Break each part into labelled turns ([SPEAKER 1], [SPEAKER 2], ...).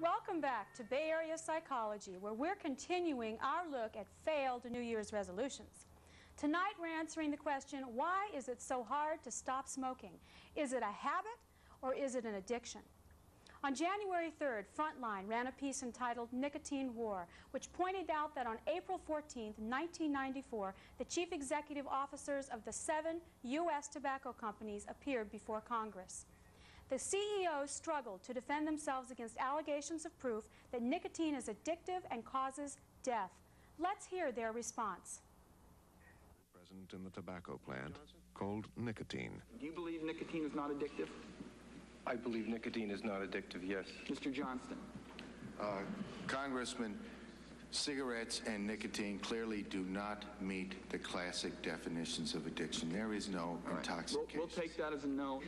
[SPEAKER 1] Welcome back to Bay Area Psychology, where we're continuing our look at failed New Year's resolutions. Tonight we're answering the question, why is it so hard to stop smoking? Is it a habit or is it an addiction? On January 3rd, Frontline ran a piece entitled Nicotine War, which pointed out that on April 14th, 1994, the chief executive officers of the 7 U.S. tobacco companies appeared before Congress. The CEOs struggled to defend themselves against allegations of proof that nicotine is addictive and causes death. Let's hear their response.
[SPEAKER 2] Present in the tobacco plant, called nicotine.
[SPEAKER 3] Do you believe nicotine is not addictive?
[SPEAKER 4] I believe nicotine is not addictive, yes.
[SPEAKER 3] Mr. Johnston.
[SPEAKER 5] Congressman, cigarettes and nicotine clearly do not meet the classic definitions of addiction. There is no intoxication.
[SPEAKER 3] We'll take that as a no.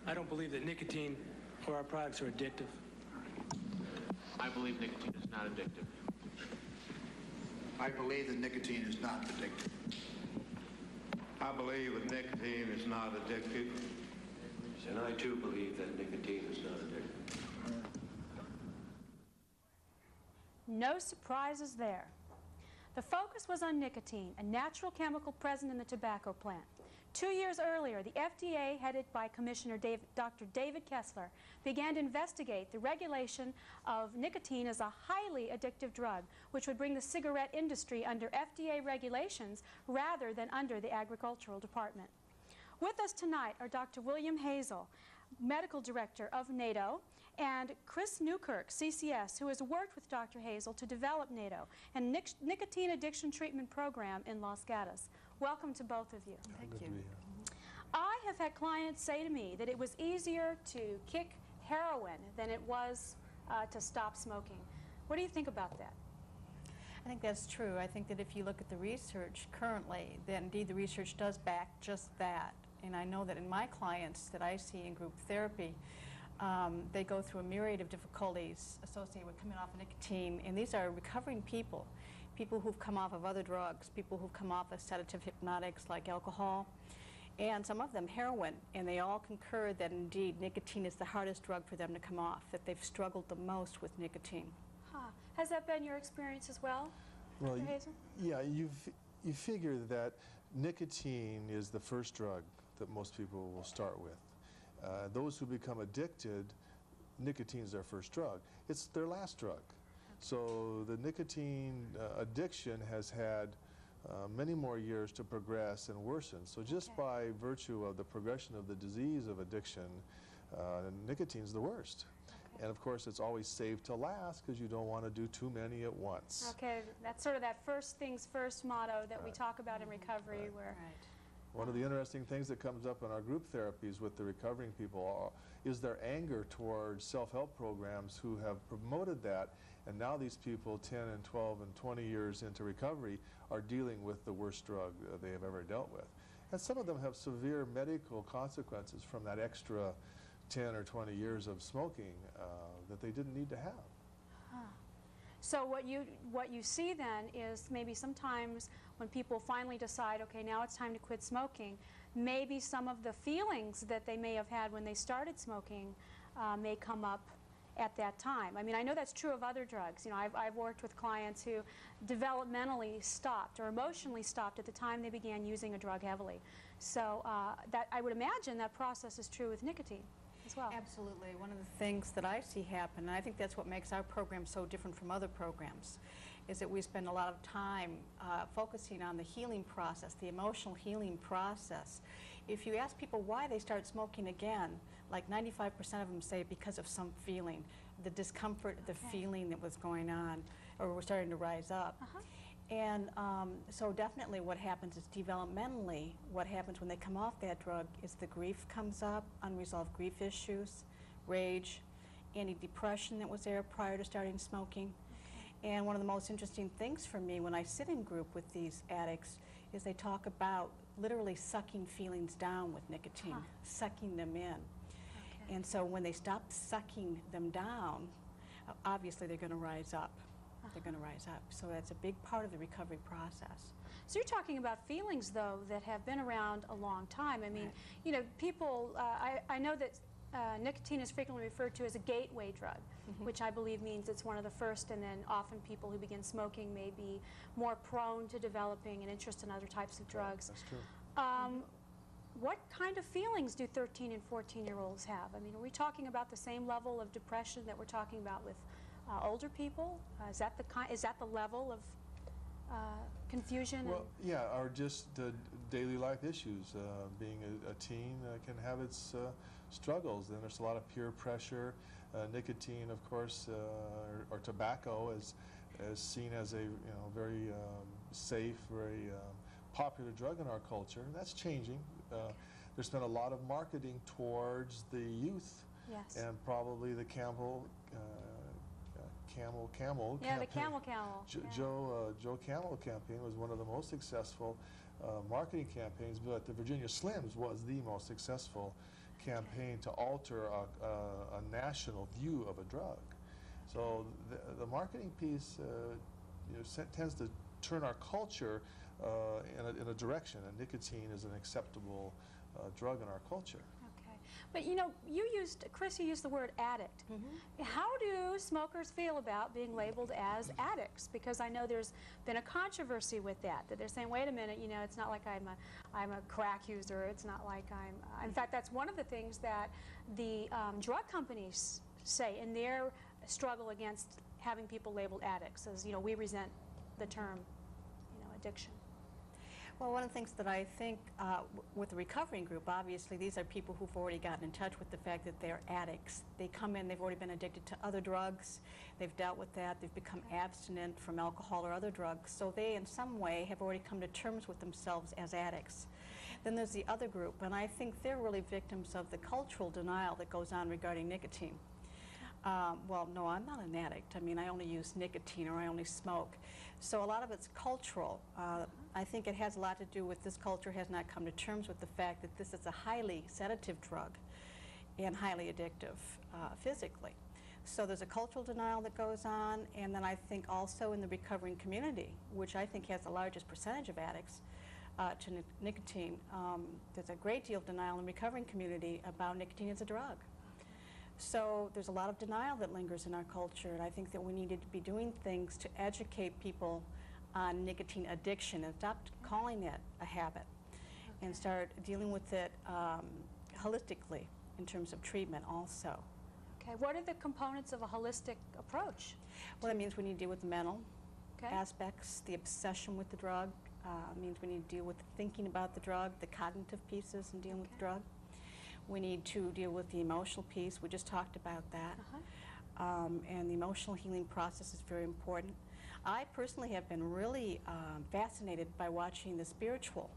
[SPEAKER 6] I don't believe that nicotine or our products are addictive.
[SPEAKER 7] I believe nicotine is not addictive.
[SPEAKER 8] I believe that nicotine is not addictive.
[SPEAKER 9] I believe that nicotine is not addictive.
[SPEAKER 10] And I too believe that nicotine is not addictive.
[SPEAKER 1] No surprises there. The focus was on nicotine, a natural chemical present in the tobacco plant. 2 years earlier, the FDA, headed by Commissioner Dr. David Kessler, began to investigate the regulation of nicotine as a highly addictive drug, which would bring the cigarette industry under FDA regulations rather than under the Agricultural Department. With us tonight are Dr. William Hazel, Medical Director of NATO, and Chris Newkirk, CCS, who has worked with Dr. Hazel to develop NATO, and nicotine addiction treatment program in Los Gatos. Welcome to both of you.
[SPEAKER 11] Thank you.
[SPEAKER 1] I have had clients say to me that it was easier to kick heroin than it was to stop smoking. What do you think about that?
[SPEAKER 11] I think that's true. I think that if you look at the research currently, then indeed the research does back just that. And I know that in my clients that I see in group therapy, they go through a myriad of difficulties associated with coming off of nicotine, and these are recovering people, people who've come off of other drugs, people who've come off of sedative hypnotics like alcohol, and some of them heroin, and they all concur that indeed nicotine is the hardest drug for them to come off, that they've struggled the most with nicotine.
[SPEAKER 1] Huh. Has that been your experience as well, Dr. Hazel?
[SPEAKER 12] Yeah, you figure that nicotine is the first drug that most people will start with. Those who become addicted, nicotine is their first drug. It's their last drug. So the nicotine addiction has had many more years to progress and worsen. So just by virtue of the progression of the disease of addiction, nicotine is the worst. And of course, it's always saved to last because you don't want to do too many at once.
[SPEAKER 1] Okay, that's sort of that first things first motto that we talk about in recovery. Where
[SPEAKER 12] one of the interesting things that comes up in our group therapies with the recovering people is their anger towards self-help programs who have promoted that, and now these people 10 and 12 and 20 years into recovery are dealing with the worst drug they have ever dealt with. And some of them have severe medical consequences from that extra 10 or 20 years of smoking that they didn't need to have.
[SPEAKER 1] Huh. So what you see then is maybe sometimes when people finally decide, okay, now it's time to quit smoking, maybe some of the feelings that they may have had when they started smoking may come up at that time. I mean, I know that's true of other drugs. You know, I've worked with clients who developmentally stopped or emotionally stopped at the time they began using a drug heavily. So that I would imagine that process is true with nicotine as well.
[SPEAKER 11] Absolutely. One of the things that I see happen, and I think that's what makes our program so different from other programs, is that we spend a lot of time focusing on the healing process, the emotional healing process. If you ask people why they start smoking again, like 95% of them say because of some feeling, the discomfort, the feeling that was going on, or was starting to rise up. And so definitely what happens is developmentally, what happens when they come off that drug is the grief comes up, unresolved grief issues, rage, any depression that was there prior to starting smoking. And one of the most interesting things for me when I sit in group with these addicts is they talk about literally sucking feelings down with nicotine, sucking them in. And so when they stop sucking them down, obviously they're going to rise up. They're going to rise up. So that's a big part of the recovery process.
[SPEAKER 1] So you're talking about feelings, though, that have been around a long time. I mean, you know, people, I know that nicotine is frequently referred to as a gateway drug, which I believe means it's one of the first, and then often people who begin smoking may be more prone to developing an interest in other types of drugs.
[SPEAKER 12] That's true.
[SPEAKER 1] What kind of feelings do 13 and 14-year-olds have? I mean, are we talking about the same level of depression that we're talking about with older people? Is that the level of confusion?
[SPEAKER 12] Well, yeah, or just daily life issues. Being a teen can have its struggles. Then there's a lot of peer pressure. Nicotine, of course, or tobacco is seen as a very safe, very popular drug in our culture. That's changing. There's been a lot of marketing towards the youth,
[SPEAKER 1] yes,
[SPEAKER 12] and probably the Camel.
[SPEAKER 1] Yeah, the Camel.
[SPEAKER 12] Joe Camel campaign was one of the most successful marketing campaigns, but the Virginia Slims was the most successful campaign to alter a national view of a drug. So the marketing piece tends to turn our culture in a direction, and nicotine is an acceptable drug in our culture.
[SPEAKER 1] Okay, but Chris, you used the word addict. How do smokers feel about being labeled as addicts? Because I know there's been a controversy with that they're saying, wait a minute, it's not like I'm a crack user. It's not like in fact, that's one of the things that the drug companies say in their struggle against having people labeled addicts, as we resent the term, addiction.
[SPEAKER 11] Well, one of the things that I think with the recovering group, obviously, these are people who've already gotten in touch with the fact that they're addicts. They come in, they've already been addicted to other drugs, they've dealt with that, they've become abstinent from alcohol or other drugs, so they in some way have already come to terms with themselves as addicts. Then there's the other group, and I think they're really victims of the cultural denial that goes on regarding nicotine. Well, no, I'm not an addict. I mean, I only use nicotine, or I only smoke. So a lot of it's cultural. I think it has a lot to do with this culture has not come to terms with the fact that this is a highly sedative drug and highly addictive physically. So there's a cultural denial that goes on, and then I think also in the recovering community, which I think has the largest percentage of addicts to nicotine, there's a great deal of denial in the recovering community about nicotine as a drug. So there's a lot of denial that lingers in our culture, and I think that we needed to be doing things to educate people on nicotine addiction and stop calling it a habit, and start dealing with it holistically in terms of treatment also.
[SPEAKER 1] Okay, what are the components of a holistic approach?
[SPEAKER 11] Well, that means we need to deal with the mental aspects, the obsession with the drug. Means we need to deal with the thinking about the drug, the cognitive pieces in dealing with the drug. We need to deal with the emotional piece. We just talked about that. And the emotional healing process is very important. I personally have been really fascinated by watching the spiritual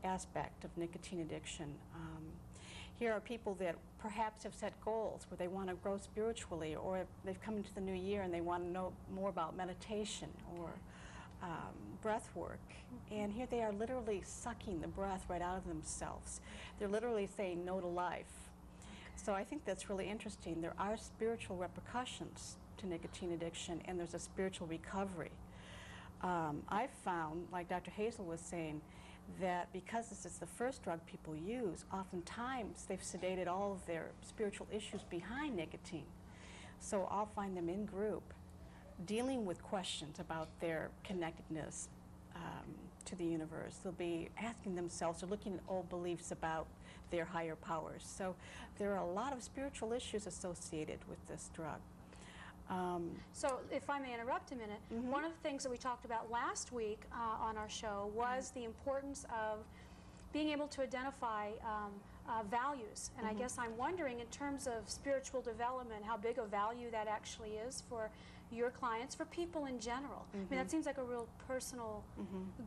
[SPEAKER 11] aspect of nicotine addiction. Here are people that perhaps have set goals where they want to grow spiritually, or they've come into the new year and they want to know more about meditation or breath work. And here they are literally sucking the breath right out of themselves. They're literally saying no to life. So I think that's really interesting. There are spiritual repercussions to nicotine addiction, and there's a spiritual recovery. I've found, like Dr. Hazel was saying, that because this is the first drug people use, oftentimes they've sedated all of their spiritual issues behind nicotine. So I'll find them in group dealing with questions about their connectedness to the universe. They'll be asking themselves, they're looking at old beliefs about their higher powers. So there are a lot of spiritual issues associated with this drug.
[SPEAKER 1] So if I may interrupt a minute, one of the things that we talked about last week on our show was the importance of being able to identify values. And I guess I'm wondering, in terms of spiritual development, how big a value that actually is for your clients, for people in general. I mean, that seems like a real personal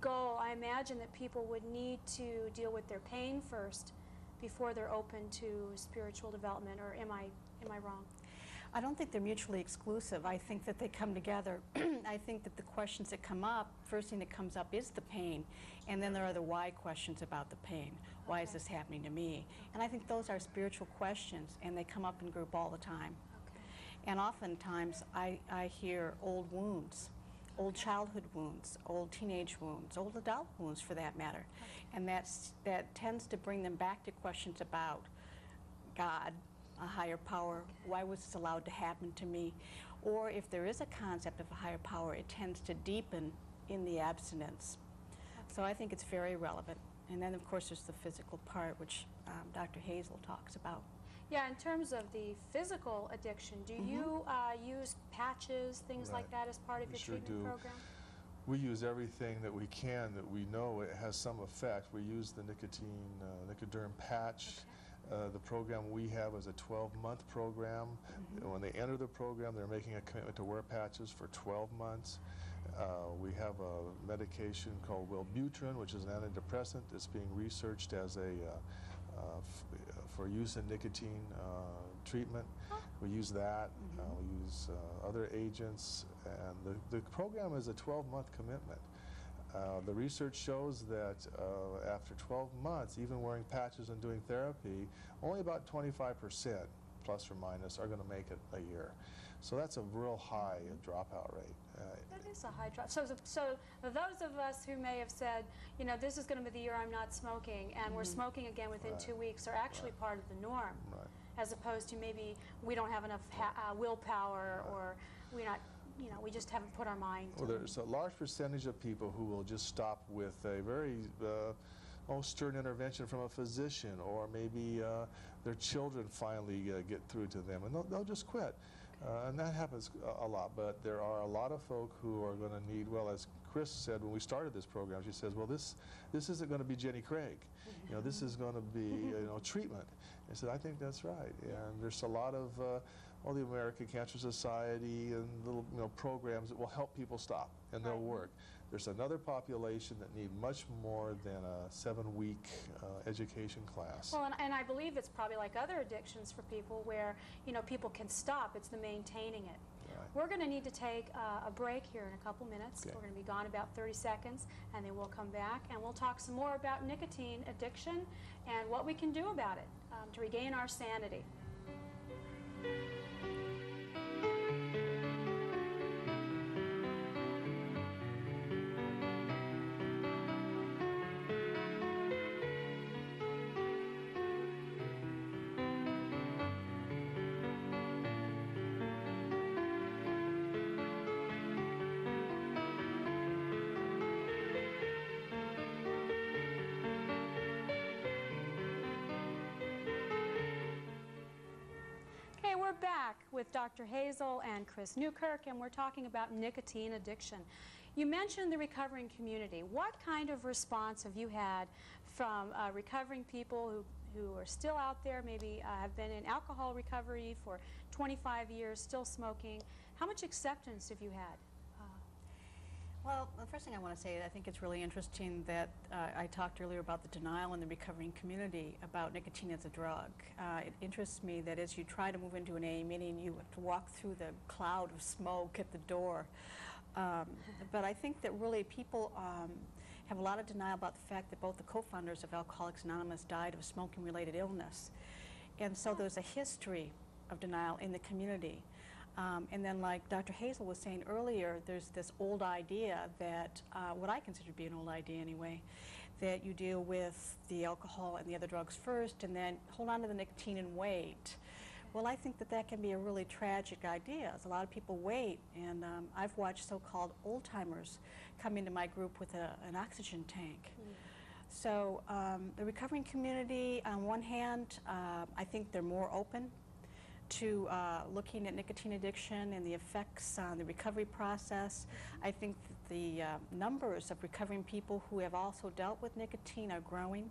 [SPEAKER 1] goal. I imagine that people would need to deal with their pain first before they're open to spiritual development, or am I wrong?
[SPEAKER 11] I don't think they're mutually exclusive. I think that they come together. I think that the questions that come up, first thing that comes up is the pain, and then there are the why questions about the pain. Why is this happening to me? And I think those are spiritual questions, and they come up in group all the time. And oftentimes I hear old wounds, old childhood wounds, old teenage wounds, old adult wounds for that matter. And that tends to bring them back to questions about God, a higher power? Why was this allowed to happen to me? Or if there is a concept of a higher power, it tends to deepen in the abstinence. So I think it's very relevant. And then, of course, there's the physical part, which Dr. Hazel talks about.
[SPEAKER 1] Yeah, in terms of the physical addiction, do you use patches, things like that, as part of your treatment program?
[SPEAKER 12] We use everything that we can that we know it has some effect. We use the nicotine, Nicoderm patch. The program we have is a 12-month program. When they enter the program, they're making a commitment to wear patches for 12 months. We have a medication called Wellbutrin, which is an antidepressant that's being researched as a for use in nicotine treatment. We use that. We use other agents, and the program is a 12-month commitment. The research shows that after 12 months, even wearing patches and doing therapy, only about 25%, plus or minus, are going to make it a year. So that's a real high dropout rate.
[SPEAKER 1] That is a high drop. So those of us who may have said, you know, this is going to be the year I'm not smoking, and we're smoking again within 2 weeks, are actually part of the norm, as opposed to maybe we don't have enough willpower, or we're not, you know, we just haven't put our mind to it.
[SPEAKER 12] Well, there's a large percentage of people who will just stop with a very stern intervention from a physician, or maybe their children finally get through to them, and they'll just quit. And that happens a lot, but there are a lot of folk who are going to need, well, as Chris said when we started this program, she says, well, this isn't going to be Jenny Craig. You know, this is going to be, you know, treatment. I said, I think that's right. And there's a lot of, the American Cancer Society and little, you know, programs that will help people stop, and they'll work. There's another population that need much more than a 7-week education class.
[SPEAKER 1] Well, and I believe it's probably like other addictions for people where, you know, people can stop. It's the maintaining it. Right. We're going to need to take a break here in a couple minutes. We're going to be gone about 30 seconds, and then we'll come back, and we'll talk some more about nicotine addiction and what we can do about it to regain our sanity. We're back with Dr. Hazel and Chris Newkirk, and we're talking about nicotine addiction. You mentioned the recovering community. What kind of response have you had from recovering people who are still out there, maybe have been in alcohol recovery for 25 years, still smoking? How much acceptance have you had?
[SPEAKER 11] Well, the first thing I want to say, I think it's really interesting that I talked earlier about the denial in the recovering community about nicotine as a drug. It interests me that as you try to move into an AA meeting, you have to walk through the cloud of smoke at the door. But I think that really people have a lot of denial about the fact that both the co-founders of Alcoholics Anonymous died of smoking-related illness. And so there's a history of denial in the community. And then, like Dr. Hazel was saying earlier, there's this old idea that, what I consider to be an old idea anyway, that you deal with the alcohol and the other drugs first and then hold on to the nicotine and wait. Well, I think that that can be a really tragic idea. As a lot of people wait, and I've watched so-called old-timers come into my group with an oxygen tank. So the recovering community, on one hand, I think they're more open to looking at nicotine addiction and the effects on the recovery process. I think that the numbers of recovering people who have also dealt with nicotine are growing.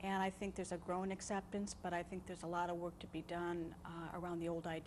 [SPEAKER 11] And I think there's a growing acceptance, but I think there's a lot of work to be done around the old idea.